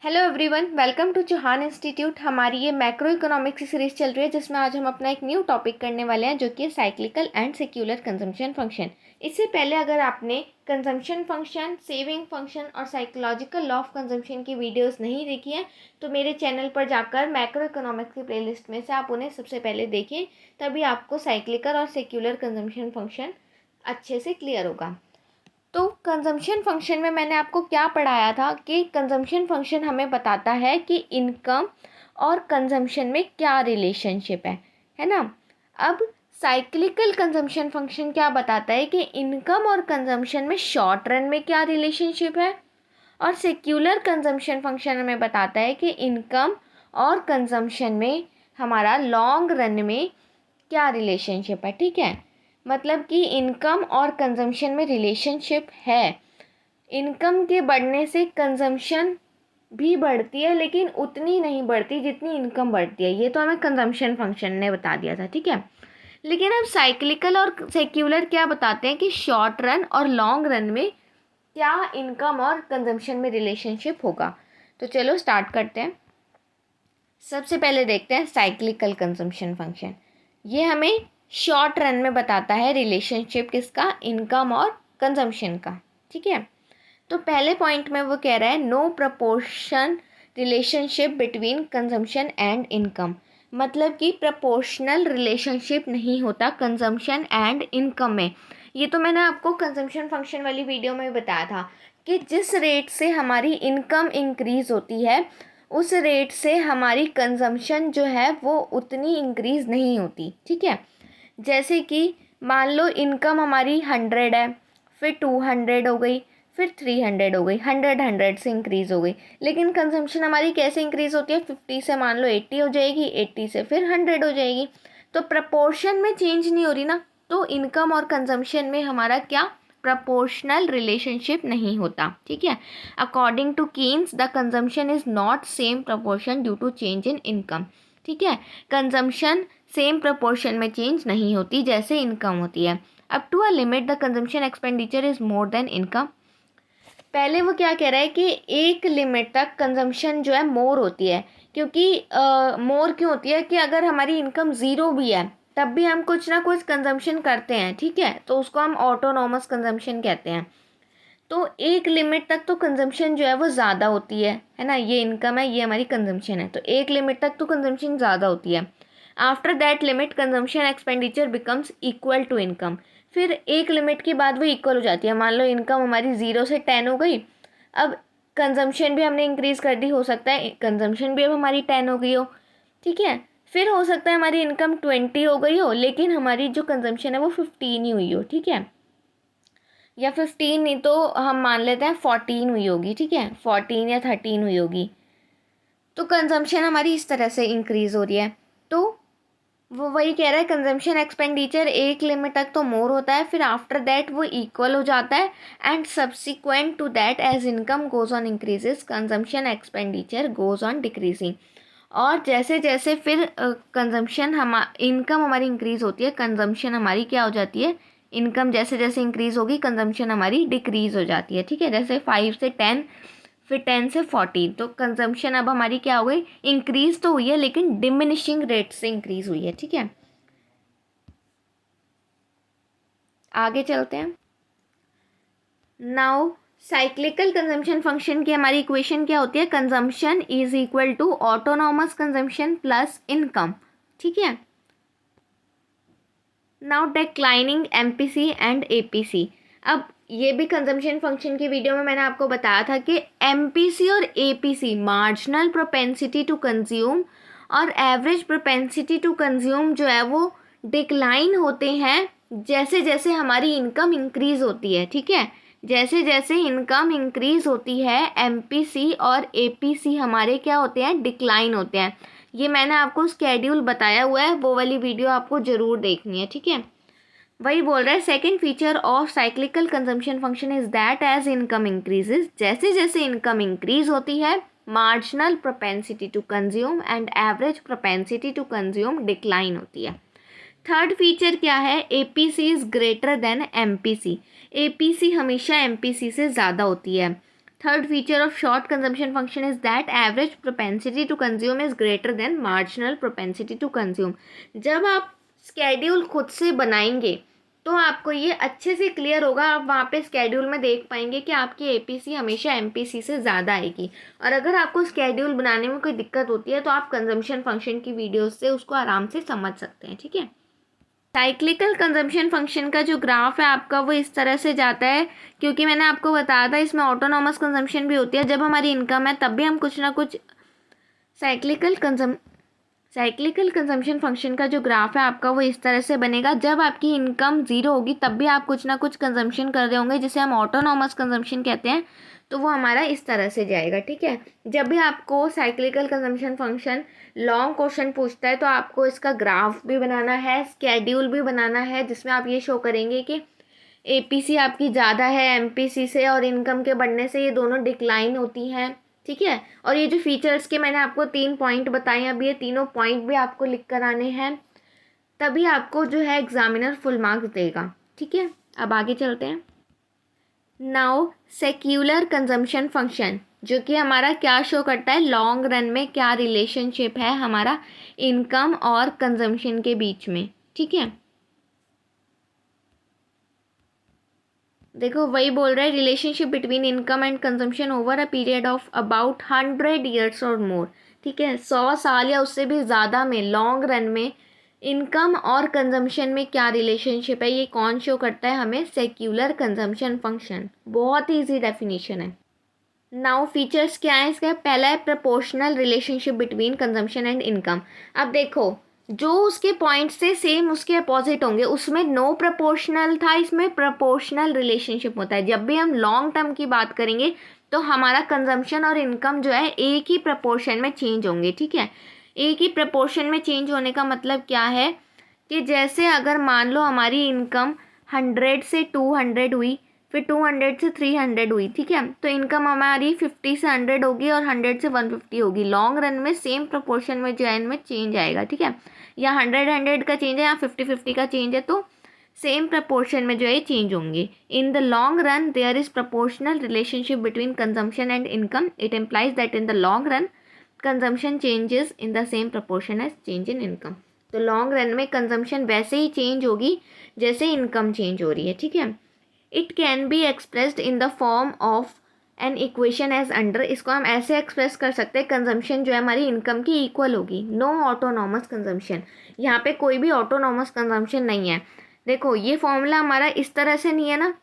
Hello everyone, welcome to Chauhan institute. हमारी ये macro economics की सीरीज चल रही है जिसमें आज हम अपना एक न्यू टॉपिक करने वाले हैं जो कि है cyclical and secular consumption function. इससे पहले अगर आपने कंजम्पशन फंक्शन, सेविंग फंक्शन और साइकोलॉजिकल लॉ ऑफ कंजम्पशन की वीडियोस नहीं देखी हैं तो मेरे चैनल पर जाकर मैक्रो इकोनॉमिक्स की प्लेलिस्ट में से आप उन्हें सबसे पहले देखें, तभी आपको साइक्लिकल और सेक्युलर कंजम्पशन फंक्शन अच्छे से क्लियर होगा। तो कंजम्पशन फंक्शन में मैंने आपको क्या पढ़ाया था कि कंजम्पशन फंक्शन हमें बताता है कि इनकम और कंजम्पशन में क्या रिलेशनशिप है ना। अब साइक्लिकल कंजम्पशन फंक्शन क्या बताता है कि इनकम और कंजम्पशन में शॉर्ट रन में क्या रिलेशनशिप है, और सेक्युलर कंजम्पशन फंक्शन हमें बताता है कि इनकम और कंजम्पशन में हमारा लॉन्ग रन में क्या रिलेशनशिप है। ठीक है, मतलब कि इनकम और कंजम्पशन में रिलेशनशिप है। इनकम के बढ़ने से कंजम्पशन भी बढ़ती है लेकिन उतनी नहीं बढ़ती जितनी इनकम बढ़ती है। ये तो हमें कंजम्पशन फंक्शन ने बता दिया था। ठीक है, लेकिन अब साइक्लिकल और सेक्युलर क्या बताते हैं कि शॉर्ट रन और लॉन्ग रन में क्या इनकम और कंजम्पशन में रिलेशनशिप होगा। तो चलो स्टार्ट करते हैं। सबसे पहले देखते हैं साइक्लिकल कंजम्पशन फंक्शन। ये हमें शॉर्ट रन में बताता है रिलेशनशिप किसका, इनकम और कंजम्पशन का। ठीक है, तो पहले पॉइंट में वो कह रहा है no proportion relationship between consumption and income, मतलब कि प्रपोर्शनल रिलेशनशिप नहीं होता कंजम्पशन एंड इनकम में। ये तो मैंने आपको कंजम्पशन फंक्शन वाली वीडियो में बताया था कि जिस रेट से हमारी इनकम इंक्रीज़ होती है उस रेट से हमारी कंजम्पशन जो है वो उतनी इंक्रीज़ नहीं होती। ठीक है, जैसे कि मान लो इनकम हमारी 100 है, फिर 200 हो गई, फिर 300 हो गई, 100 से इंक्रीज़ हो गई। लेकिन कंजम्पशन हमारी कैसे इंक्रीज़ होती है, 50 से मान लो 80 हो जाएगी, 80 से फिर 100 हो जाएगी। तो प्रपोर्शन में चेंज नहीं हो रही ना, तो इनकम और कंजम्पशन में हमारा क्या प्रपोर्शनल रिलेशनशिप नहीं होता। ठीक है, according to Keynes the consumption is not same proportion due to change in income. ठीक है, कंजम्पशन सेम प्रपोर्शन में चेंज नहीं होती जैसे इनकम होती है। Up to a limit the consumption expenditure is more than income. पहले वो क्या कह रहा है कि एक लिमिट तक कंजम्पशन जो है मोर होती है, क्योंकि मोर क्यों होती है कि अगर हमारी इनकम ज़ीरो भी है तब भी हम कुछ ना कुछ कंजम्पशन करते हैं। ठीक है, तो उसको हम ऑटोनॉमस कंजम्पशन कहते हैं। तो एक लिमिट तक तो कंजम्पशन जो है वो ज़्यादा होती है ना। ये इनकम है, ये हमारी कंजम्पशन है, तो एक लिमिट तक तो कंजम्पशन ज़्यादा होती है। After that limit consumption expenditure becomes equal to income. फिर एक लिमिट के बाद वो इक्वल हो जाती है। मान लो इनकम हमारी 0 से 10 हो गई, अब कंजम्पशन भी हमने इंक्रीज़ कर दी, हो सकता है कंजम्पशन भी अब हमारी 10 हो गई हो। ठीक है, फिर हो सकता है हमारी इनकम 20 हो गई हो लेकिन हमारी जो कंजम्पशन है वो 15 ही हुई हो। ठीक है, या 15 नहीं तो हम मान लेते हैं 14 हुई होगी। ठीक है, 14 या 13 हुई होगी। तो कंजम्पशन हमारी इस तरह से इंक्रीज़ हो रही है। तो वो वही कह रहा है कंजम्पशन एक्सपेंडिचर एक लिमिट तक तो मोर होता है, फिर आफ्टर दैट वो इक्वल हो जाता है, and subsequent to that as income goes on increases consumption expenditure goes on decreasing. और जैसे जैसे फिर कंजम्पशन इनकम हमारी इंक्रीज़ होती है, कंजम्पशन हमारी क्या हो जाती है, इनकम जैसे जैसे इंक्रीज़ होगी कंजम्पशन हमारी डिक्रीज़ हो जाती है। ठीक है, जैसे 5 से 10, फिर 10 से 14, तो कंजम्पशन अब हमारी क्या हो गई, इंक्रीज़ तो हुई है लेकिन डिमिनिशिंग रेट से इंक्रीज़ हुई है। ठीक है, आगे चलते हैं। नाउ साइक्लिकल कंजम्पशन फंक्शन की हमारी इक्वेशन क्या होती है, consumption is equal to autonomous consumption plus income. ठीक है, now declining MPC and APC. अब ये भी कंजम्पशन फंक्शन की वीडियो में मैंने आपको बताया था कि एमपीसी और APC marginal propensity to consume और एवरेज प्रोपेंसिटी टू कंज्यूम जो है वो डिक्लाइन होते हैं जैसे जैसे हमारी इनकम इंक्रीज़ होती है। ठीक है, जैसे जैसे इनकम इंक्रीज़ होती है एमपीसी और एपीसी हमारे क्या होते हैं, डिक्लाइन होते हैं। ये मैंने आपको स्केड्यूल बताया हुआ है, वो वाली वीडियो आपको ज़रूर देखनी है। ठीक है, वही बोल रहा है second feature of cyclical consumption function is that as income increases, जैसे जैसे इनकम इंक्रीज होती है marginal propensity to consume and average propensity to consume decline होती है। थर्ड फीचर क्या है, APC is greater than MPC. APC हमेशा MPC से ज़्यादा होती है। Third feature of short consumption function is that average propensity to consume is greater than marginal propensity to consume. जब आप स्केड्यूल खुद से बनाएंगे तो आपको ये अच्छे से क्लियर होगा, आप वहाँ पे स्केड्यूल में देख पाएंगे कि आपकी एपीसी हमेशा एमपीसी से ज़्यादा आएगी। और अगर आपको स्केड्यूल बनाने में कोई दिक्कत होती है तो आप कंजम्पशन फंक्शन की वीडियोस से उसको आराम से समझ सकते हैं, ठीक है। साइक्लिकल कंजम्पशन फंक्शन का जो ग्राफ है आपका वो इस तरह से जाता है, क्योंकि मैंने आपको बताया था इसमें ऑटोनॉमस कंजम्पशन भी होती है। जब हमारी इनकम है तब भी हम कुछ ना कुछ साइक्लिकल कंजम्पशन फंक्शन का जो ग्राफ है आपका वो इस तरह से बनेगा। जब आपकी इनकम ज़ीरो होगी तब भी आप कुछ ना कुछ कंजम्पशन कर रहे होंगे, जिसे हम ऑटोनॉमस कंजम्पशन कहते हैं, तो वो हमारा इस तरह से जाएगा, ठीक है। जब भी आपको cyclical consumption function long question पूछता है तो आपको इसका ग्राफ भी बनाना है, स्केड्यूल भी बनाना है, जिसमें आप ये शो करेंगे कि एपीसी आपकी ज़्यादा है एमपीसी से और इनकम के बढ़ने से ये दोनों डिक्लाइन होती हैं, ठीक है। और ये जो फीचर्स के मैंने आपको 3 पॉइंट बताए, अब ये तीनों पॉइंट भी आपको लिख कर आने हैं, तभी आपको जो है एग्जामिनर फुल मार्क्स देगा, ठीक है। अब आगे चलते हैं। नाउ सेक्यूलर कंजम्पशन फंक्शन, जो कि हमारा क्या शो करता है, लॉन्ग रन में क्या रिलेशनशिप है हमारा इनकम और कंजम्पशन के बीच में, ठीक है। देखो वही बोल रहा है, relationship between income and consumption over a period of about 100 years और मोर, ठीक है। 100 साल या उससे भी ज़्यादा में लॉन्ग रन में इनकम और कंजम्पशन में क्या रिलेशनशिप है, ये कौन शो करता है हमें, सेक्यूलर कंजम्पशन फंक्शन। बहुत ही ईजी डेफिनेशन है। नाउ फीचर्स क्या है इसका, पहला है proportional relationship between consumption and income. अब देखो जो उसके पॉइंट से सेम उसके अपोजिट होंगे, उसमें नो प्रोपोर्शनल था, इसमें प्रोपोर्शनल रिलेशनशिप होता है। जब भी हम लॉन्ग टर्म की बात करेंगे तो हमारा कंजम्पशन और इनकम जो है एक ही प्रपोर्शन में चेंज होंगे, ठीक है। एक ही प्रपोर्शन में चेंज होने का मतलब क्या है कि जैसे अगर मान लो हमारी इनकम 100 से 200 हुई, फिर 200 से 300 हुई, ठीक है, तो इनकम हमारी 50 से 100 होगी और 100 से 150 होगी। लॉन्ग रन में सेम प्रोपोर्शन में जो है इनमें चेंज आएगा, ठीक है। या 100 का चेंज है या 50 का चेंज है, तो सेम प्रपोर्शन में जो है चेंज होंगे। In the long run there is proportional relationship between consumption and income. It implies that in the long run consumption changes in the same proportion as change in income. तो long run में consumption वैसे ही change होगी जैसे income change हो रही है, ठीक है। It can be expressed in the form of an equation as under. इसको हम ऐसे एक्सप्रेस कर सकते हैं, कंजम्पशन जो है हमारी इनकम की इक्वल होगी। नो ऑटोनॉमस कंजम्पशन, यहाँ पे कोई भी ऑटोनॉमस कंजम्पशन नहीं है। देखो ये फॉर्मूला हमारा इस तरह से नहीं है ना,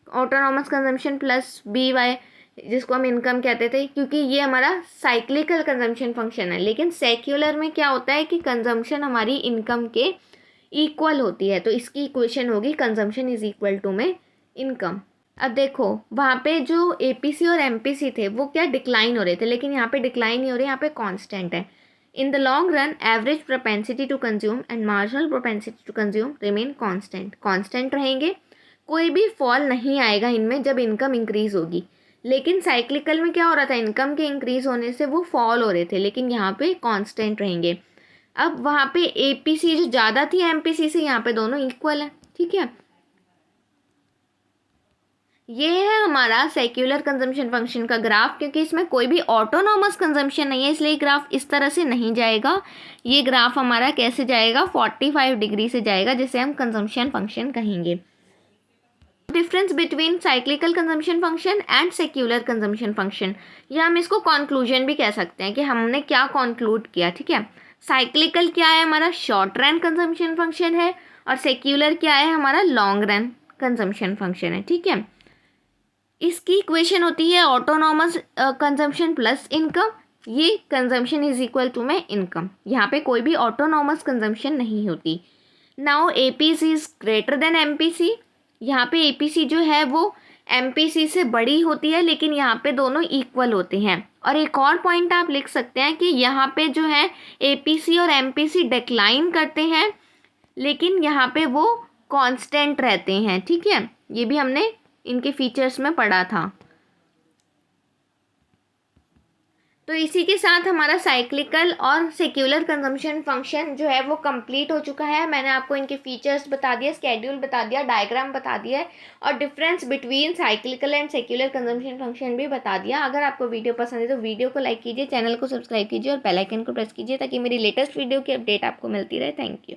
autonomous consumption plus B Y, जिसको हम इनकम कहते थे, क्योंकि ये हमारा साइक्लिकल कंजम्पशन फंक्शन है। लेकिन सेक्युलर में क्या होता है कि कंजम्पशन हमारी इनकम के इक्वल होती है, तो इसकी इक्वेशन होगी कंजम्पशन इज इक्वल टू में इनकम। अब देखो वहाँ पे जो एपीसी और एमपीसी थे वो क्या डिक्लाइन हो रहे थे, लेकिन यहाँ पे डिक्लाइन नहीं हो रहे, यहाँ पे कांस्टेंट है। In the long run average propensity to consume and marginal propensity to consume remain constant. Constant रहेंगे, कोई भी फॉल नहीं आएगा इनमें जब इनकम इंक्रीज होगी। लेकिन साइक्लिकल में क्या हो रहा था, इनकम के इंक्रीज होने से वो फॉल हो रहे थे, लेकिन यहाँ पे कांस्टेंट रहेंगे। अब वहाँ पे एपीसी जो ज़्यादा थी एमपीसी से, यहाँ पे दोनों इक्वल है, ठीक है। ये है हमारा सेक्युलर कंजम्पशन फंक्शन का ग्राफ। क्योंकि इसमें कोई भी ऑटोनॉमस कंजम्पशन नहीं है, इसलिए ग्राफ इस तरह से नहीं जाएगा। ये ग्राफ हमारा कैसे जाएगा, 45 डिग्री से जाएगा, जिसे हम कंजम्पशन फंक्शन कहेंगे। Difference between cyclical consumption function and secular consumption function, या हम इसको कंक्लूजन भी कह सकते हैं कि हमने क्या कंक्लूड किया, ठीक है। साइक्लिकल क्या है, हमारा शॉर्ट रन कंजम्पशन फंक्शन है, और सेक्युलर क्या है, हमारा लॉन्ग रन कंजम्पशन फंक्शन है, ठीक है। इसकी इक्वेशन होती है ऑटोनॉमस कंजम्पशन प्लस इनकम। ये कंजम्पशन इज इक्वल टू में इनकम, यहाँ पे कोई भी ऑटोनॉमस कंजम्पशन नहीं होती। Now APC is greater than MPC, यहाँ पे एपीसी जो है वो एमपीसी से बड़ी होती है, लेकिन यहाँ पे दोनों इक्वल होते हैं। और एक और पॉइंट आप लिख सकते हैं कि यहाँ पे जो है एपीसी और एमपीसी डिक्लाइन करते हैं, लेकिन यहाँ पे वो कांस्टेंट रहते हैं, ठीक है। ये भी हमने इनके फीचर्स में पढ़ा था। तो इसी के साथ हमारा साइक्लिकल और सेक्युलर कंजम्पशन फंक्शन जो है वो कंप्लीट हो चुका है। मैंने आपको इनके फीचर्स बता दिए, स्केड्यूल बता दिया, डायग्राम बता दिया है और difference between cyclical and secular consumption function भी बता दिया। अगर आपको वीडियो पसंद है तो वीडियो को लाइक कीजिए, चैनल को सब्सक्राइब कीजिए और बेल आइकन को प्रेस कीजिए ताकि मेरी लेटेस्ट वीडियो की अपडेट आपको मिलती रहे। Thank you.